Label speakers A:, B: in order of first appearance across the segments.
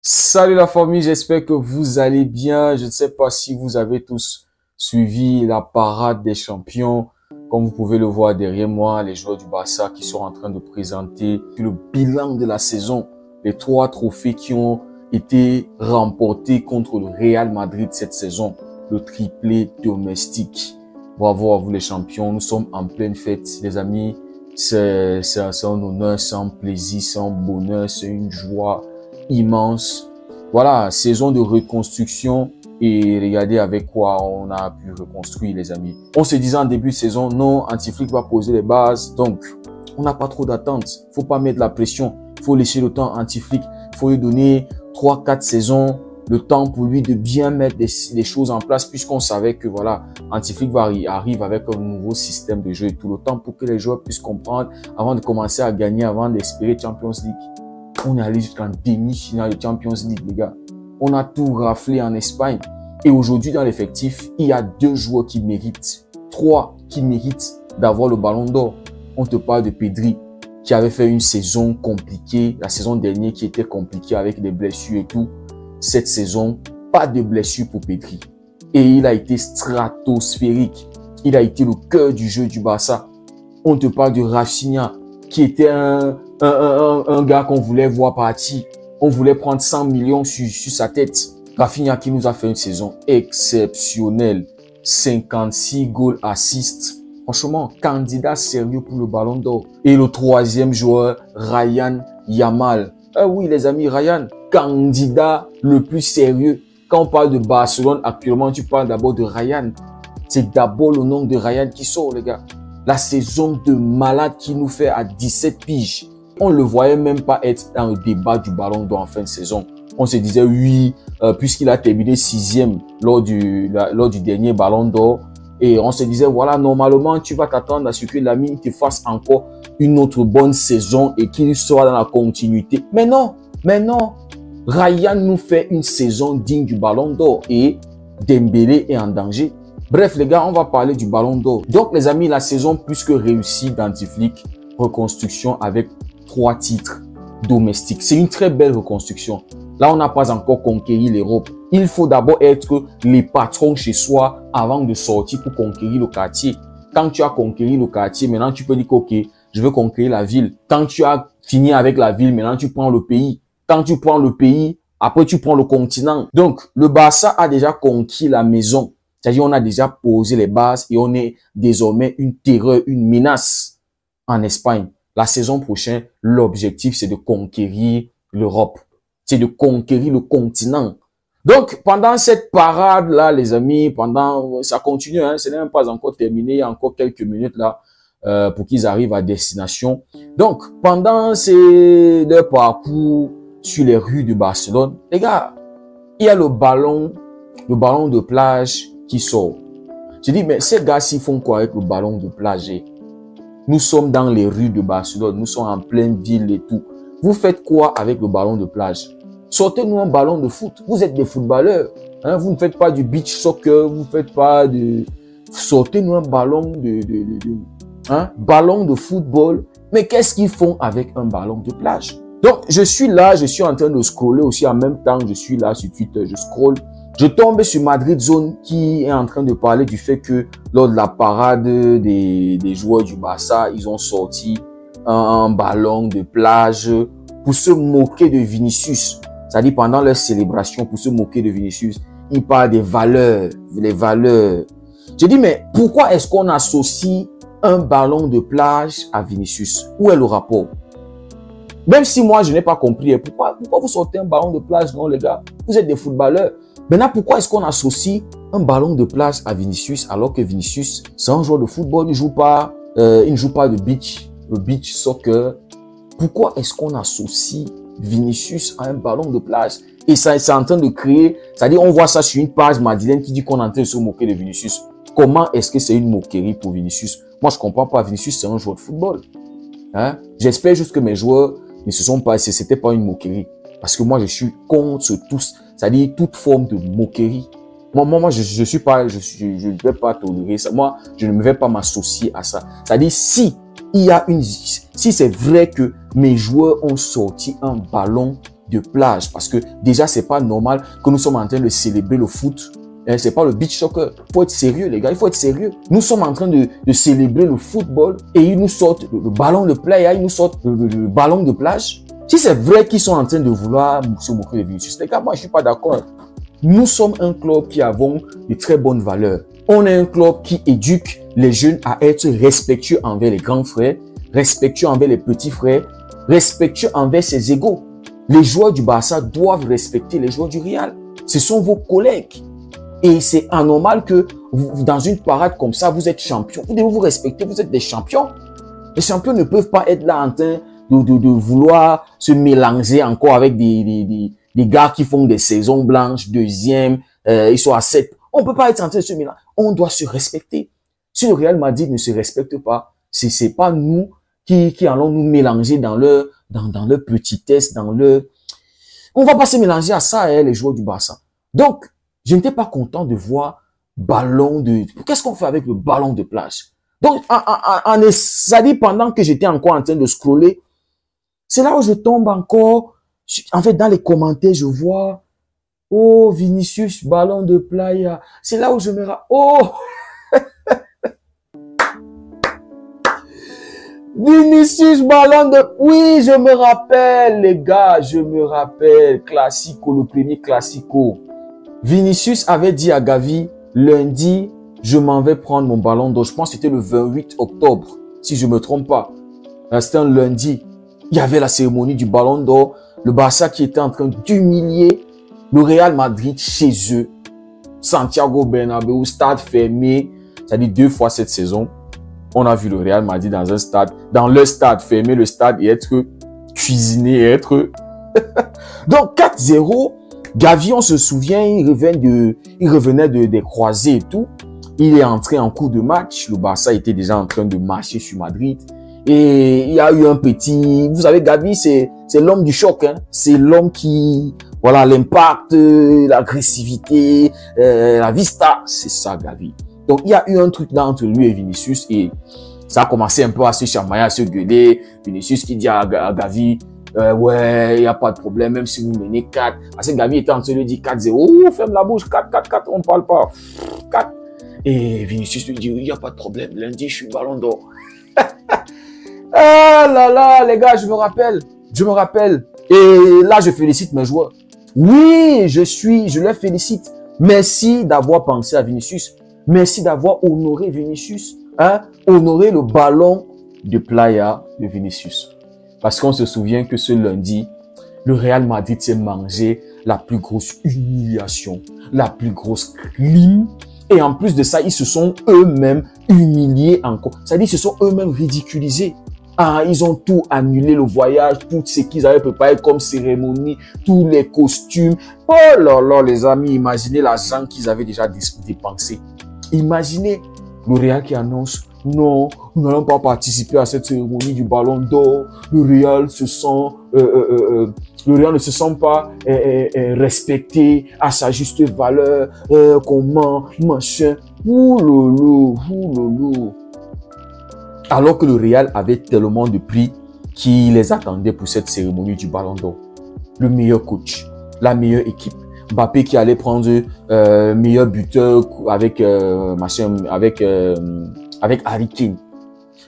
A: Salut la famille, j'espère que vous allez bien. Je ne sais pas si vous avez tous suivi la parade des champions. Comme vous pouvez le voir derrière moi, les joueurs du Barça qui sont en train de présenter le bilan de la saison. Les 3 trophées qui ont été remportés contre le Real Madrid cette saison. Le triplé domestique. Bravo à vous les champions. Nous sommes en pleine fête, les amis. C'est un honneur, c'est un plaisir, c'est un bonheur, c'est une joie immense. Voilà, saison de reconstruction et regardez avec quoi on a pu reconstruire, les amis. On se disait en début de saison, non, Antiflick va poser les bases, donc on n'a pas trop d'attente. Faut pas mettre la pression, faut laisser le temps à Antiflick, faut lui donner 3-4 saisons, le temps pour lui de bien mettre les choses en place, puisqu'on savait que voilà, Antiflick arrive avec un nouveau système de jeu et tout le temps pour que les joueurs puissent comprendre avant de commencer à gagner, avant d'espérer Champions League. On est allé jusqu'en demi-finale de Champions League, les gars. On a tout raflé en Espagne. Et aujourd'hui, dans l'effectif, il y a 2 joueurs qui méritent, 3 qui méritent d'avoir le ballon d'or. On te parle de Pedri, qui avait fait une saison compliquée, la saison dernière qui était compliquée avec des blessures et tout. Cette saison, pas de blessure pour Pedri. Et il a été stratosphérique. Il a été le cœur du jeu du Barça. On te parle de Rafinha, qui était un gars qu'on voulait voir partir. On voulait prendre 100 millions sur sa tête. Rafinha qui nous a fait une saison exceptionnelle. 56 goals assists. Franchement, candidat sérieux pour le ballon d'or. Et le 3e joueur, Ryan Yamal. Oui les amis, Ryan, candidat le plus sérieux. Quand on parle de Barcelone actuellement, tu parles d'abord de Ryan. C'est d'abord le nom de Ryan qui sort, les gars. La saison de malade qu'il nous fait à 17 piges. On le voyait même pas être dans le débat du ballon d'or en fin de saison. On se disait oui, puisqu'il a terminé 6e lors du dernier ballon d'or. Et on se disait voilà, normalement tu vas t'attendre à ce que Lamine te fasse encore une autre bonne saison et qu'il soit dans la continuité. Mais non. Ryan nous fait une saison digne du ballon d'or et Dembélé est en danger. Bref, les gars, on va parler du ballon d'or. Donc, les amis, la saison plus que réussie d'Antiflick, reconstruction avec 3 titres domestiques. C'est une très belle reconstruction. Là, on n'a pas encore conquéri l'Europe. Il faut d'abord être les patrons chez soi avant de sortir pour conquérir le quartier. Quand tu as conquéri le quartier, maintenant, tu peux dire ok, je veux conquérir la ville. Quand tu as fini avec la ville, maintenant, tu prends le pays. Quand tu prends le pays, après, tu prends le continent. Donc, le Barça a déjà conquis la maison. C'est-à-dire, on a déjà posé les bases et on est désormais une terreur, une menace en Espagne. La saison prochaine, l'objectif, c'est de conquérir l'Europe. C'est de conquérir le continent. Donc, pendant cette parade-là, les amis, ça continue, hein, ce n'est même pas encore terminé, il y a encore quelques minutes là, pour qu'ils arrivent à destination. Donc, pendant leur parcours sur les rues de Barcelone, les gars, il y a le ballon de plage qui sort. Je dis, mais ces gars-ci font quoi avec le ballon de plage? Nous sommes dans les rues de Barcelone, nous sommes en pleine ville et tout. Vous faites quoi avec le ballon de plage? Sortez-nous un ballon de foot. Vous êtes des footballeurs. Hein? Vous ne faites pas du beach soccer, vous ne faites pas de... Sortez-nous un ballon ballon de football. Mais qu'est-ce qu'ils font avec un ballon de plage? Donc, je suis là, je suis en train de scroller aussi en même temps. Je suis là sur Twitter, je scrolle. Je tombe sur Madrid Zone qui est en train de parler du fait que lors de la parade des joueurs du Barça, ils ont sorti un ballon de plage pour se moquer de Vinicius. C'est-à-dire pendant leur célébration, pour se moquer de Vinicius, ils parlent des valeurs, les valeurs. Je dis, mais pourquoi est-ce qu'on associe un ballon de plage à Vinicius? Où est le rapport? Même si moi, je n'ai pas compris, pourquoi vous sortez un ballon de plage? Non, les gars, vous êtes des footballeurs. Maintenant, pourquoi est-ce qu'on associe un ballon de plage à Vinicius alors que Vinicius, c'est un joueur de football, il ne joue pas de beach soccer. Pourquoi est-ce qu'on associe Vinicius à un ballon de plage? Et ça, c'est en train de créer, c'est-à-dire on voit ça sur une page Madeleine qui dit qu'on est en train de se moquer de Vinicius. Comment est-ce que c'est une moquerie pour Vinicius? Moi, je comprends pas. Vinicius, c'est un joueur de football. Hein? J'espère juste que mes joueurs ne se sont pas, c'était pas une moquerie. Parce que moi, je suis contre tous, c'est-à-dire toute forme de moquerie. Moi, je ne vais pas tolérer ça. Moi, je ne vais pas m'associer à ça. C'est-à-dire, si c'est vrai que mes joueurs ont sorti un ballon de plage. Parce que déjà, c'est pas normal que nous sommes en train de célébrer le foot. C'est pas le beach soccer. Il faut être sérieux, les gars. Il faut être sérieux. Nous sommes en train de célébrer le football et ils nous sortent le ballon de playa, ils nous sortent le ballon de plage. Si c'est vrai qu'ils sont en train de vouloir se moquer de Vinicius, les gars, moi, je suis pas d'accord. Nous sommes un club qui avons de très bonnes valeurs. On est un club qui éduque les jeunes à être respectueux envers les grands frères, respectueux envers les petits frères, respectueux envers ses égaux. Les joueurs du Barça doivent respecter les joueurs du Real. Ce sont vos collègues. Et c'est anormal que vous, dans une parade comme ça, vous êtes champion. Vous devez vous respecter, vous êtes des champions. Les champions ne peuvent pas être là en train de vouloir se mélanger encore avec des gars qui font des saisons blanches, deuxième, ils sont à 7. On peut pas être en train de se mélanger. On doit se respecter. Si le Real Madrid ne se respecte pas, c'est pas nous qui allons nous mélanger dans leur petitesse, dans leur... On va pas se mélanger à ça, hein, les joueurs du Barça. Donc, je n'étais pas content de voir ballon de... Qu'est-ce qu'on fait avec le ballon de plage? Donc, ça dit pendant que j'étais encore en train de scroller, c'est là où je tombe encore. En fait, dans les commentaires, je vois, oh, Vinicius, ballon de playa. C'est là où je me rappelle, oh, Vinicius, ballon de... Oui, je me rappelle, les gars, je me rappelle. Classico, le premier Classico. Vinicius avait dit à Gavi, lundi, je m'en vais prendre mon ballon d'or. Je pense que c'était le 28 octobre, si je me trompe pas. C'était un lundi. Il y avait la cérémonie du ballon d'or. Le Barça qui était en train d'humilier le Real Madrid chez eux. Santiago Bernabéu, stade fermé. C'est-à-dire 2 fois cette saison. On a vu le Real Madrid dans un stade, dans le stade fermé, le stade et être cuisiné, être... Donc 4-0. Gavi, on se souvient, il revenait des croisés et tout. Il est entré en cours de match. Le Barça était déjà en train de marcher sur Madrid. Et il y a eu un petit... Vous savez, Gavi, c'est l'homme du choc. Hein. C'est l'homme qui... Voilà, l'impact, l'agressivité, la vista. C'est ça, Gavi. Donc, il y a eu un truc là entre lui et Vinicius. Et ça a commencé un peu à se chamailler, à se gueuler. Vinicius qui dit à Gavi... ouais, il n'y a pas de problème, même si vous menez 4. Parce que Gavi était en train de lui dire 4-0. Oh, ferme la bouche, 4, on ne parle pas. 4. Et Vinicius lui dit, il n'y a pas de problème, lundi, je suis ballon d'or. Ah là là, les gars, je me rappelle. Et là, je félicite mes joueurs. Oui, je les félicite. Merci d'avoir pensé à Vinicius. Merci d'avoir honoré Vinicius. Hein? Honoré le ballon de playa de Vinicius. Parce qu'on se souvient que ce lundi, le Real Madrid s'est mangé la plus grosse humiliation, la plus grosse crime. Et en plus de ça, ils se sont eux-mêmes humiliés encore. C'est-à-dire qu'ils se sont eux-mêmes ridiculisés. Ah, ils ont tout annulé, le voyage, tout ce qu'ils avaient préparé comme cérémonie, tous les costumes. Oh là là, les amis, imaginez l'argent qu'ils avaient déjà dépensé. Imaginez le Real qui annonce, non, nous n'allons pas participer à cette cérémonie du ballon d'or. Le Real ne se sent pas respecté à sa juste valeur. Comment, machin. Ouloulou. Alors que le Real avait tellement de prix qui les attendait pour cette cérémonie du ballon d'or. Le meilleur coach, la meilleure équipe. Mbappé qui allait prendre meilleur buteur avec Harry Kane.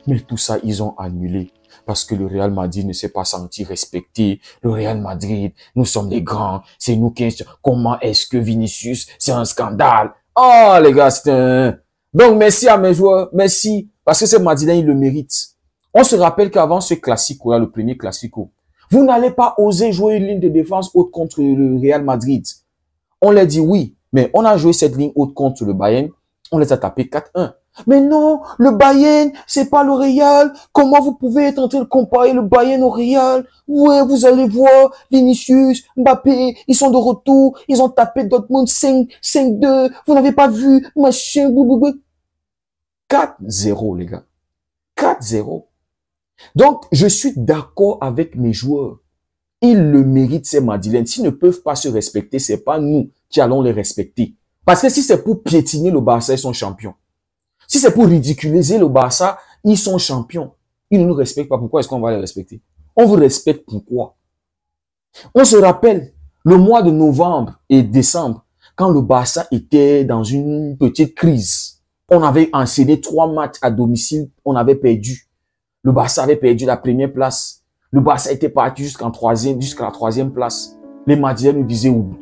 A: Mais tout ça, ils ont annulé. Parce que le Real Madrid ne s'est pas senti respecté. Le Real Madrid, nous sommes des grands. C'est nous qui... Comment est-ce que Vinicius, c'est un scandale. Oh, les gars, c'est un... Donc, merci à mes joueurs. Merci. Parce que ce Madrilène, il le mérite. On se rappelle qu'avant ce Classico, là, le premier Classico, vous n'allez pas oser jouer une ligne de défense haute contre le Real Madrid. On leur dit oui, mais on a joué cette ligne haute contre le Bayern. On les a tapés 4-1. Mais non, le Bayern, c'est pas le Real. Comment vous pouvez être en train de comparer le Bayern au Real? Ouais, vous allez voir, Vinicius, Mbappé, ils sont de retour. Ils ont tapé Dortmund 5-2. Vous n'avez pas vu, machin, boubou. 4-0, les gars. 4-0. Donc, je suis d'accord avec mes joueurs. Ils le méritent, ces Madrilènes. S'ils ne peuvent pas se respecter, c'est pas nous qui allons les respecter. Parce que si c'est pour piétiner le Barça, ils sont champions. Si c'est pour ridiculiser le Barça, ils sont champions. Ils ne nous respectent pas. Pourquoi est-ce qu'on va les respecter? On vous respecte pourquoi? On se rappelle le mois de novembre et décembre, quand le Barça était dans une petite crise. On avait enchaîné 3 matchs à domicile, on avait perdu. Le Barça avait perdu la première place. Le Barça était parti jusqu'à la 3e place. Les Madrilènes nous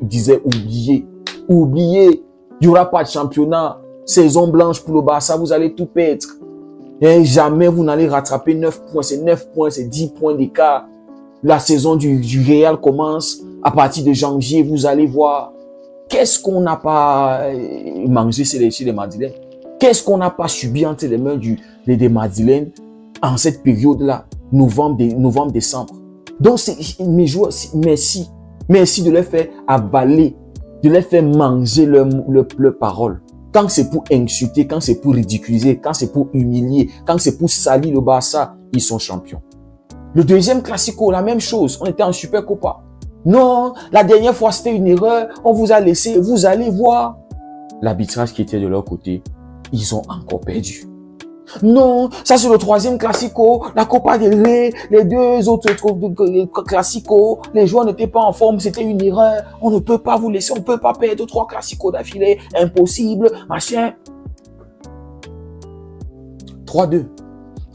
A: disaient oubliez, oubliez, il n'y aura pas de championnat, saison blanche pour le Barça, vous allez tout perdre. Et jamais vous n'allez rattraper 9 points, c'est 9 points, c'est 10 points d'écart. La saison du Real commence à partir de janvier, vous allez voir. Qu'est-ce qu'on n'a pas mangé chez les Madrilènes? Qu'est-ce qu'on n'a pas subi entre les mains des Madrilènes en cette période-là, novembre, décembre? Donc, mes joueurs, merci de les faire avaler, de les faire manger leur parole. Quand c'est pour insulter, quand c'est pour ridiculiser, quand c'est pour humilier, quand c'est pour salir le Barça, ils sont champions. Le deuxième Classico, la même chose. On était en Supercopa. Non, la dernière fois, c'était une erreur. On vous a laissé, vous allez voir. L'arbitrage qui était de leur côté, ils ont encore perdu. Non, ça c'est le 3e Classico, la Copa del Rey, les 2 autres Classico, les joueurs n'étaient pas en forme, c'était une erreur. On ne peut pas vous laisser, on ne peut pas perdre 3 Classico d'affilée, impossible, machin. 3-2,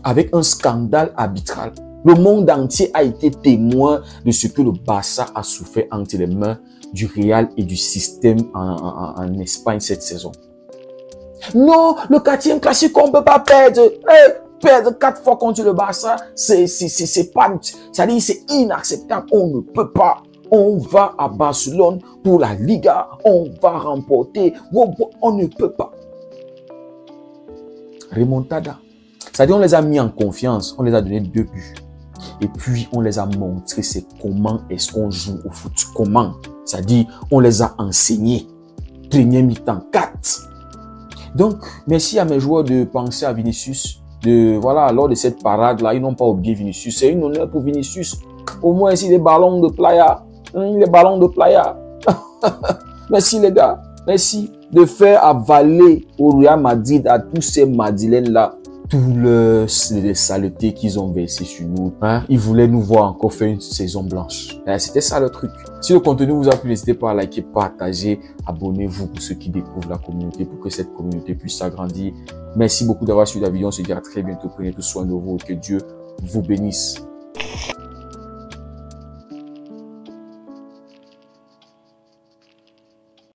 A: avec un scandale arbitral. Le monde entier a été témoin de ce que le Barça a souffert entre les mains du Real et du système en Espagne cette saison. Non, le 4e Classico, on ne peut pas perdre. Perdre 4 fois contre le Barça, c'est inacceptable. On ne peut pas. On va à Barcelone pour la Liga. On va remporter. On ne peut pas. Remontada. C'est-à-dire, on les a mis en confiance. On les a donné 2 buts. Et puis, on les a montré c'est comment est-ce qu'on joue au foot. Comment. C'est-à-dire, on les a enseignés. Premier mi-temps, 4. Donc, merci à mes joueurs de penser à Vinicius. Voilà, lors de cette parade-là, ils n'ont pas oublié Vinicius. C'est une honneur pour Vinicius. Au moins, ici, les ballons de playa. Les ballons de playa. Merci, les gars. Merci de faire avaler au Real Madrid, à tous ces Madrilènes-là, toutes les saletés qu'ils ont versées sur nous. Hein? Ils voulaient nous voir encore faire une saison blanche. C'était ça le truc. Si le contenu vous a plu, n'hésitez pas à liker, partager, abonnez-vous pour ceux qui découvrent la communauté, pour que cette communauté puisse s'agrandir. Merci beaucoup d'avoir suivi la vidéo. On se dit à très bientôt. Prenez tout soin de vous. Que Dieu vous bénisse.